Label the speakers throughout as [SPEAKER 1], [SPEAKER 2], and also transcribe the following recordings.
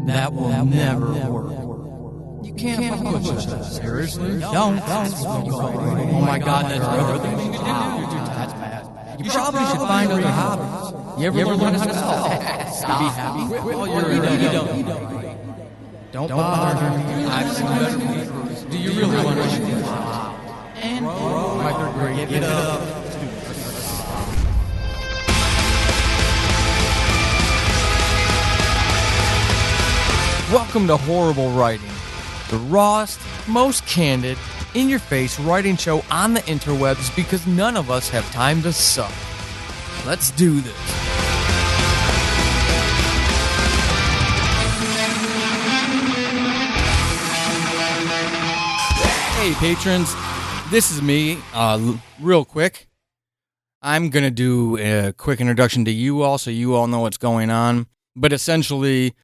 [SPEAKER 1] That will never work. You can't push that. Seriously? Don't. Oh my God, that's another thing you can do. That's bad. You probably should find other hobbies. You ever learn how to spell? Stop. Be happy. Quit while you're Don't bother me. I've seen better. Do you really want to do And my third grade, give it up. Welcome to Horrible Writing, the rawest, most candid, in-your-face writing show on the interwebs because none of us have time to suck. Let's do this. Hey patrons, this is me, real quick. I'm going to do a quick introduction to you all so you all know what's going on, but essentially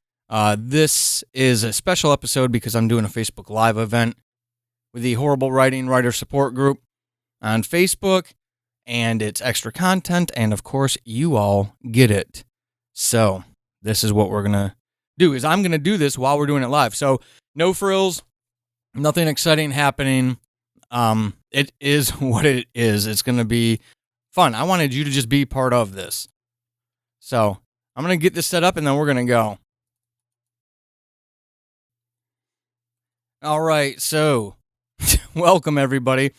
[SPEAKER 1] this is a special episode because I'm doing a Facebook Live event with the Horrible Writing Writer Support Group on Facebook, and it's extra content, and of course, you all get it. So, this is what we're going to do, is I'm going to do this while we're doing it live. So, no frills, nothing exciting happening. It is what it is. It's going to be fun. I wanted you to just be part of this. So, I'm going to get this set up, and then we're going to go. All right, so welcome everybody.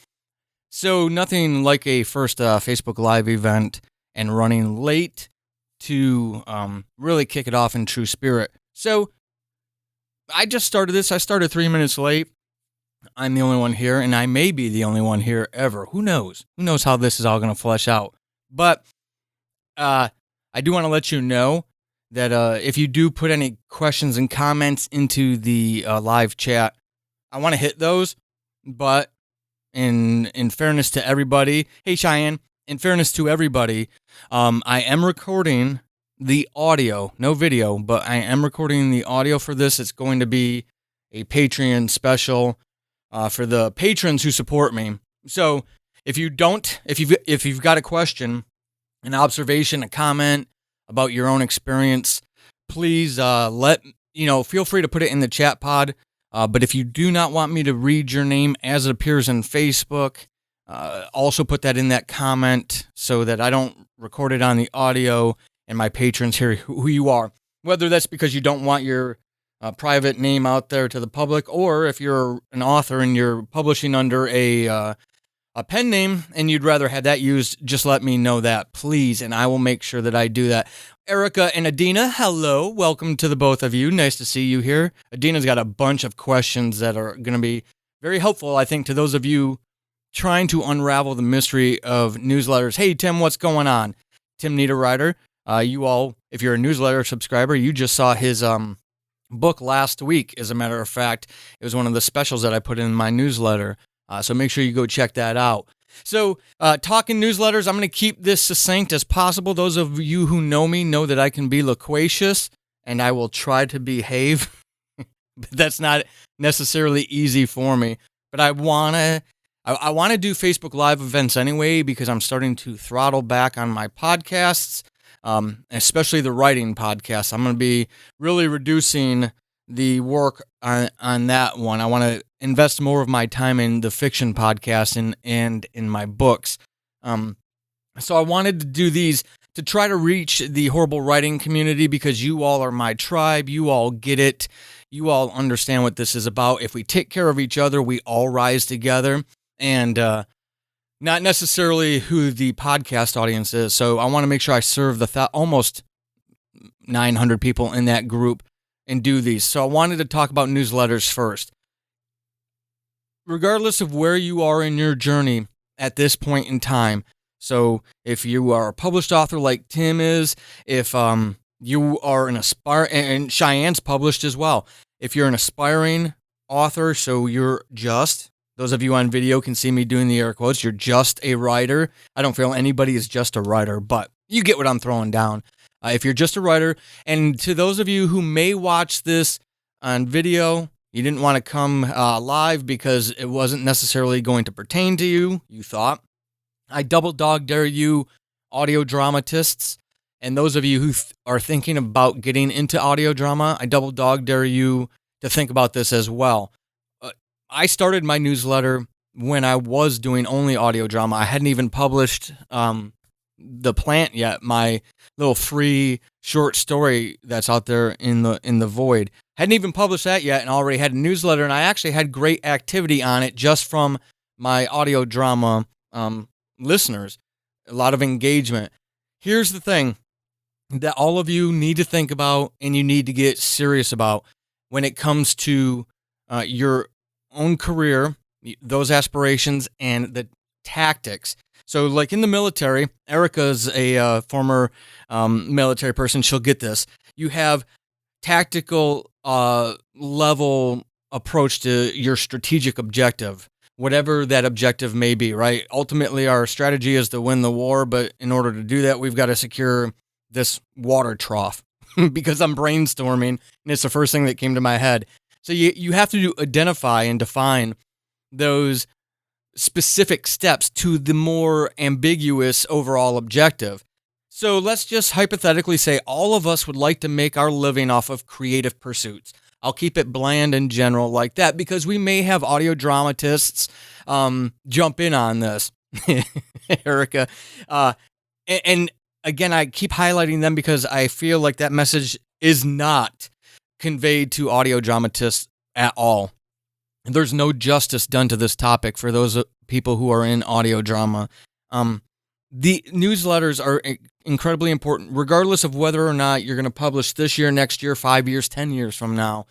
[SPEAKER 1] So nothing like a first Facebook Live event and running late to really kick it off in true spirit. So I just started this. I started 3 minutes late. I'm the only one here, and I may be the only one here ever. Who knows? Who knows how this is all going to flesh out? But I do want to let you know that if you do put any questions and comments into the live chat, I want to hit those, but in fairness to everybody, hey Cheyenne, in fairness to everybody, I am recording the audio, no video, but I am recording the audio for this. It's going to be a Patreon special for the patrons who support me. So if you've got a question, an observation, a comment about your own experience, please feel free to put it in the chat pod. But if you do not want me to read your name as it appears in Facebook, also put that in that comment so that I don't record it on the audio and my patrons hear who you are. Whether that's because you don't want your private name out there to the public, or if you're an author and you're publishing under a pen name and you'd rather have that used, just let me know that, please, and I will make sure that I do that. Erica and Adina, hello. Welcome to the both of you. Nice to see you here. Adina's got a bunch of questions that are going to be very helpful, I think, to those of you trying to unravel the mystery of newsletters. Hey, Tim, what's going on? Tim Niederreiter. You all, if you're a newsletter subscriber, you just saw his book last week, as a matter of fact. It was one of the specials that I put in my newsletter. So make sure you go check that out. So, talking newsletters, I'm going to keep this succinct as possible. Those of you who know me know that I can be loquacious, and I will try to behave. But that's not necessarily easy for me. But I want to do Facebook Live events anyway, because I'm starting to throttle back on my podcasts, especially the writing podcasts. I'm going to be really reducing the work on that one. I want to invest more of my time in the fiction podcast and in my books. So I wanted to do these to try to reach the horrible writing community because you all are my tribe. You all get it. You all understand what this is about. If we take care of each other, we all rise together. And not necessarily who the podcast audience is. So I want to make sure I serve the almost 900 people in that group and do these. So I wanted to talk about newsletters first. Regardless of where you are in your journey at this point in time, so if you are a published author like Tim is, if you are an and Cheyenne's published as well. If you're an aspiring author, so you're just, those of you on video can see me doing the air quotes, you're just a writer. I don't feel anybody is just a writer, but you get what I'm throwing down. If you're just a writer, and to those of you who may watch this on video, you didn't want to come live because it wasn't necessarily going to pertain to you, you thought. I double dog dare you audio dramatists And those of you who are thinking about getting into audio drama, I double dog dare you to think about this as well. I started my newsletter when I was doing only audio drama. I hadn't even published The Plant yet, my little free short story that's out there in the void. Hadn't even published that yet, and already had a newsletter, and I actually had great activity on it just from my audio drama listeners. A lot of engagement. Here's the thing that all of you need to think about and you need to get serious about when it comes to your own career, those aspirations, and the tactics. So like in the military, Erica's a former military person. She'll get this. You have tactical level approach to your strategic objective, whatever that objective may be, right? Ultimately, our strategy is to win the war, but in order to do that, we've got to secure this water trough because I'm brainstorming and it's the first thing that came to my head. So you have to identify and define those specific steps to the more ambiguous overall objective. So let's just hypothetically say all of us would like to make our living off of creative pursuits. I'll keep it bland and general like that because we may have audio dramatists jump in on this, Erica. And again, I keep highlighting them because I feel like that message is not conveyed to audio dramatists at all. There's no justice done to this topic for those people who are in audio drama. The newsletters are incredibly important, regardless of whether or not you're going to publish this year, next year, 5 years, 10 years from now,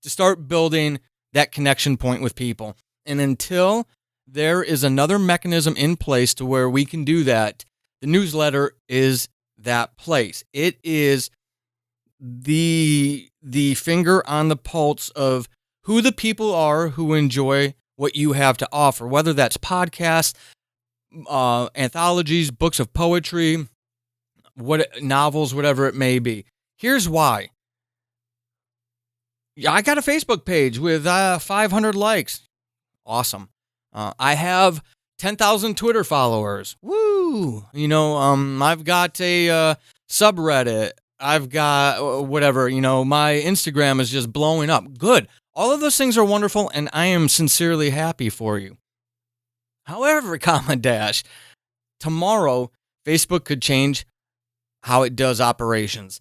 [SPEAKER 1] to start building that connection point with people. And until there is another mechanism in place to where we can do that, the newsletter is that place. It is the finger on the pulse of who the people are who enjoy what you have to offer, whether that's podcasts, anthologies, books of poetry, novels, whatever it may be. Here's why. I got a Facebook page with 500 likes. Awesome. I have 10,000 Twitter followers. Woo! I've got a subreddit. I've got whatever. My Instagram is just blowing up. Good. All of those things are wonderful, and I am sincerely happy for you. However, tomorrow, Facebook could change how it does operations.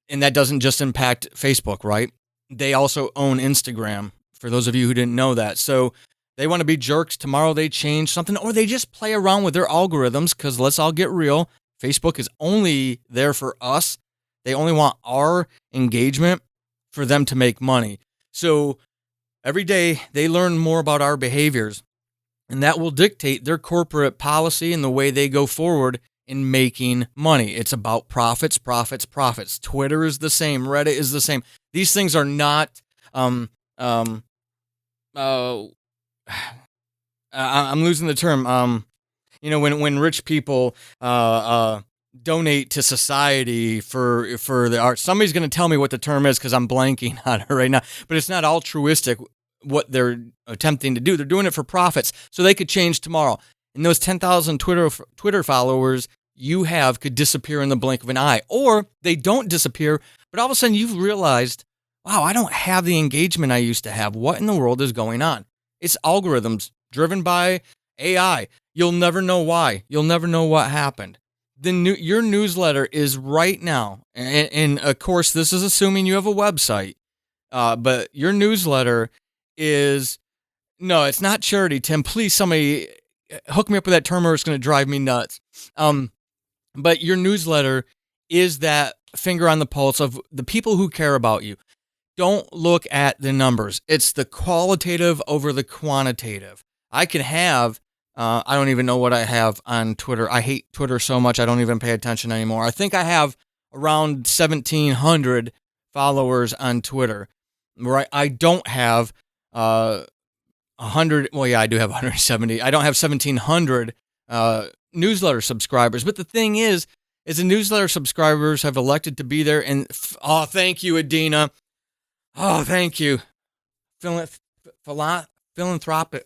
[SPEAKER 1] And that doesn't just impact Facebook, right? They also own Instagram, for those of you who didn't know that. So they want to be jerks. Tomorrow they change something, or they just play around with their algorithms, because let's all get real. Facebook is only there for us. They only want our engagement for them to make money. So every day they learn more about our behaviors, and that will dictate their corporate policy and the way they go forward in making money. It's about profits, profits, profits. Twitter is the same. Reddit is the same. These things are not, I'm losing the term. When rich people, donate to society for the art. Somebody's going to tell me what the term is because I'm blanking on it right now. But it's not altruistic what they're attempting to do. They're doing it for profits, so they could change tomorrow. And those 10,000 Twitter followers you have could disappear in the blink of an eye. Or they don't disappear, but all of a sudden you've realized, wow, I don't have the engagement I used to have. What in the world is going on? It's algorithms driven by AI. You'll never know why. You'll never know what happened. Your newsletter is right now, and of course, this is assuming you have a website, but your newsletter is, no, it's not charity, Tim. Please, somebody hook me up with that term or it's going to drive me nuts. But your newsletter is that finger on the pulse of the people who care about you. Don't look at the numbers. It's the qualitative over the quantitative. I can have I don't even know what I have on Twitter. I hate Twitter so much I don't even pay attention anymore. I think I have around 1,700 followers on Twitter. Right? I don't have 100. Well, yeah, I do have 170. I don't have 1,700 newsletter subscribers. But the thing is the newsletter subscribers have elected to be there. And thank you, Adina. Oh, thank you. philanthropic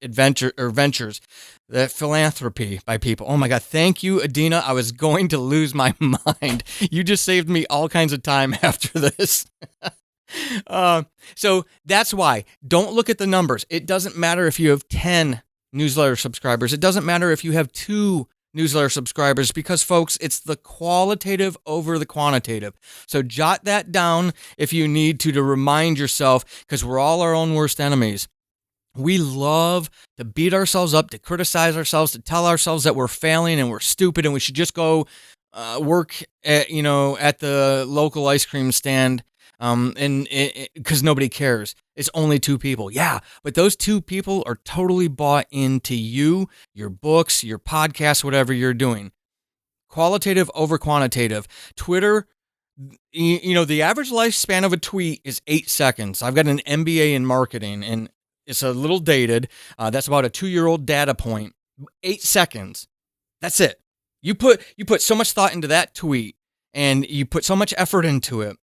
[SPEAKER 1] ventures, that philanthropy by people. Oh my God. Thank you, Adina. I was going to lose my mind. You just saved me all kinds of time after this. So that's why. Don't look at the numbers. It doesn't matter if you have 10 newsletter subscribers. It doesn't matter if you have 2 newsletter subscribers, because, folks, it's the qualitative over the quantitative. So jot that down if you need to remind yourself, because we're all our own worst enemies. We love to beat ourselves up, to criticize ourselves, to tell ourselves that we're failing and we're stupid and we should just go work at the local ice cream stand, and because nobody cares. It's only 2 people. Yeah, but those 2 people are totally bought into you, your books, your podcasts, whatever you're doing. Qualitative over quantitative. Twitter, the average lifespan of a tweet is 8 seconds. I've got an MBA in marketing, and it's a little dated. That's about a 2-year-old data point. 8 seconds. That's it. You put so much thought into that tweet, and you put so much effort into it.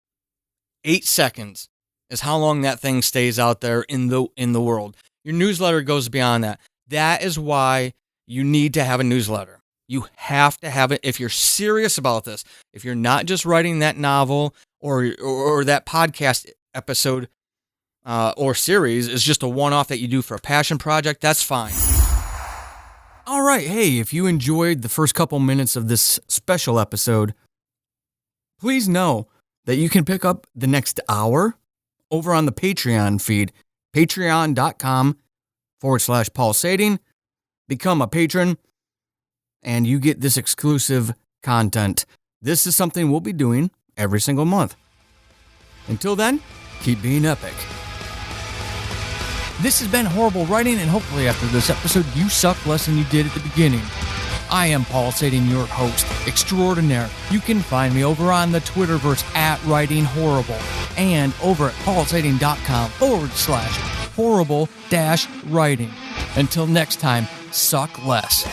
[SPEAKER 1] 8 seconds is how long that thing stays out there in the world. Your newsletter goes beyond that. That is why you need to have a newsletter. You have to have it if you're serious about this. If you're not just writing that novel or that podcast episode or series is just a one-off that you do for a passion project, that's fine. All right, hey, if you enjoyed the first couple minutes of this special episode, please know that you can pick up the next hour over on the Patreon feed, patreon.com/Paul Sading. Become a patron, and you get this exclusive content. This is something we'll be doing every single month. Until then, keep being epic. This has been Horrible Writing, and hopefully after this episode, you suck less than you did at the beginning. I am Paul Sading, your host extraordinaire. You can find me over on the Twitterverse @WritingHorrible and over at paulsading.com/horrible-writing. Until next time, suck less.